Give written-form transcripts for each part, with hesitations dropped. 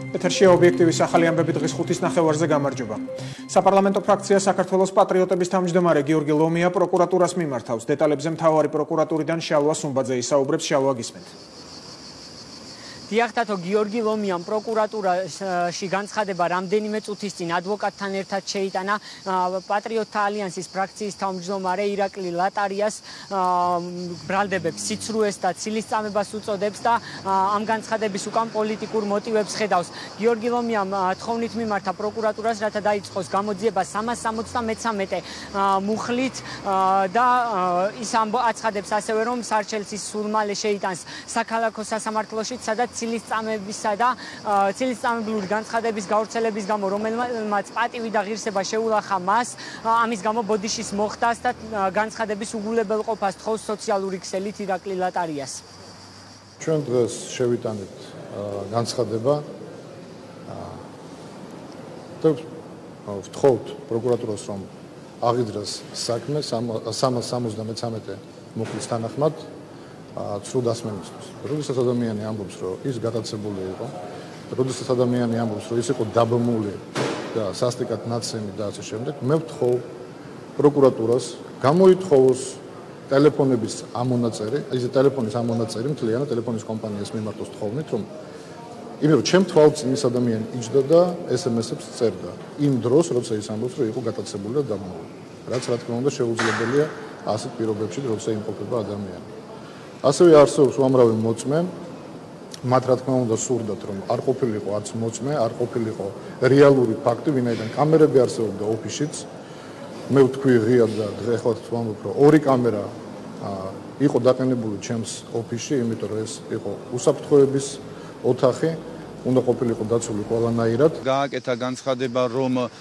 ეთერშია ობიექტივის ახალი ამბები დღის 5:09-ზე გამარჯობა. საპარლამენტო ფრაქცია საქართველოს პატრიოტების თავმჯდომარე გიორგი ლომია პროკურატურას მიმართავს. დეტალებზე მთავარი პროკურატურიდან შალვა სუმბაძე ისაუბრებს. შალვა, გისმენთ. დიახტათო გიორგი ლომიამ პროკურატურაში განცხადება რამდენიმე წუთის წინ ადვოკატთან ერთად შეიტანა პატრიოტთა ალიანსის ფრაქციის თავმჯდომარე ირაკლი ლატარიას ბრალდებებს სიცრუეს და ცილისწამებას უწოდებს და ამ განცხადების უკან პოლიტიკურ მოტივებს ხედავს. გიორგი ლომიამ თხოვნით მიმართა პროკურატურას, რათა დაიწყოს გამოძიება 373 მუხლით და ის აცხადებს ასევე, რომ სარჩელსის სულ მალე შეიტანს საქალაქო სასამართლოში, სადაც ცილისწამებისა და ცილისწამებლური განცხადების გავრცელების გამო, რომელმაც პატივი და ღირსება შეულახა მას, ამის გამო ბოდიშის მოხდას და განცხადების უგულებელყოფას თხოვს სოციალური ქსელით ირაკლი ლატარიას. ჩვენ დღეს შევიტანეთ განცხადება და ვთხოვთ პროკურატურას, რომ აღიძრას საქმე 373 მუხლის თანახმად ცრუ დასმენისთვის. როდესაც ადამიანი ამბობს, რომ ის გატაცებული იყო, როდესაც ადამიანი ამბობს, რომ ის იყო დაბმული და სასტიკად ნაცემი და ასე შემდეგ, მე ვთხოვ პროკურატურას გამოითხოვოს ტელეფონების ამონაწერი, ისე ტელეფონის ამონაწერი მთლიანად ტელეფონის კომპანიას მიმართოს თხოვნით, რომ ჩემ თვალწინ ის ადამიანი იჯდა და SMS-ებს წერდა იმ დროს, როცა ის ამბობს, რომ იყო გატაცებული და დაბმული. რაც რა თქმა უნდა შეუძლებელია ასეთ პირობებში, როცა იმყოფება ადამიანი. ასევე არსებობს უამრავი მოწმე, მათ რა თქმა უნდა სურდათ, რომ არ ყოფილიყო არც მოწმე, არ ყოფილიყო რეალური ფაქტი, ვინაიდან კამერები არსებობდა ოფისშიც. მე ვთქვი ღიად და ეხლა ვამბობ, რომ 2 კამერა იყო დაყენებული ჩემს ოფისში, იმიტომ რომ ეს იყო უსაფრთხოების ოთახი. უნდა ყოფილიყო დაცული ყველანაირად. გააკეთა განცხადება, რომ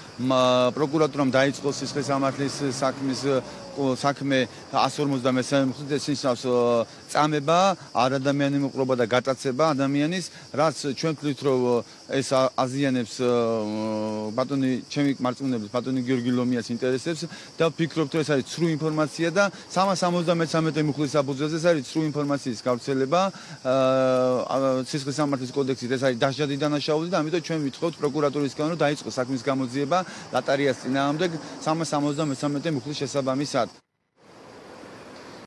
პროკურატურამ დაიწყო სისხლის სამართლის საქმე 153 მუხლით ისინავს წამება, არ ადამიანი მოყრობა და გატაცება ადამიანის, რაც ჩვენ ვთვლით, რომ ეს აზიანებს ბატონი ჩემი მარწმუნების ბატონი გიორგი ლომიას ინტერესებს და ვფიქრობთ, რომ ეს არის ცრუ ინფორმაცია და 373 მუხლის საფუძველზე ეს არის ცრუ ინფორმაციის გავრცელება სისხლის სამართლის კოდექსით, ეს არის დასჯადი დანაშაული და ამიტომ ჩვენ ვითხოვთ პროკურატურისგან, რომ დაიწყოს საქმის გამოძიება ლატარიას წინააღმდეგ 373 მუხლის შესაბამისად.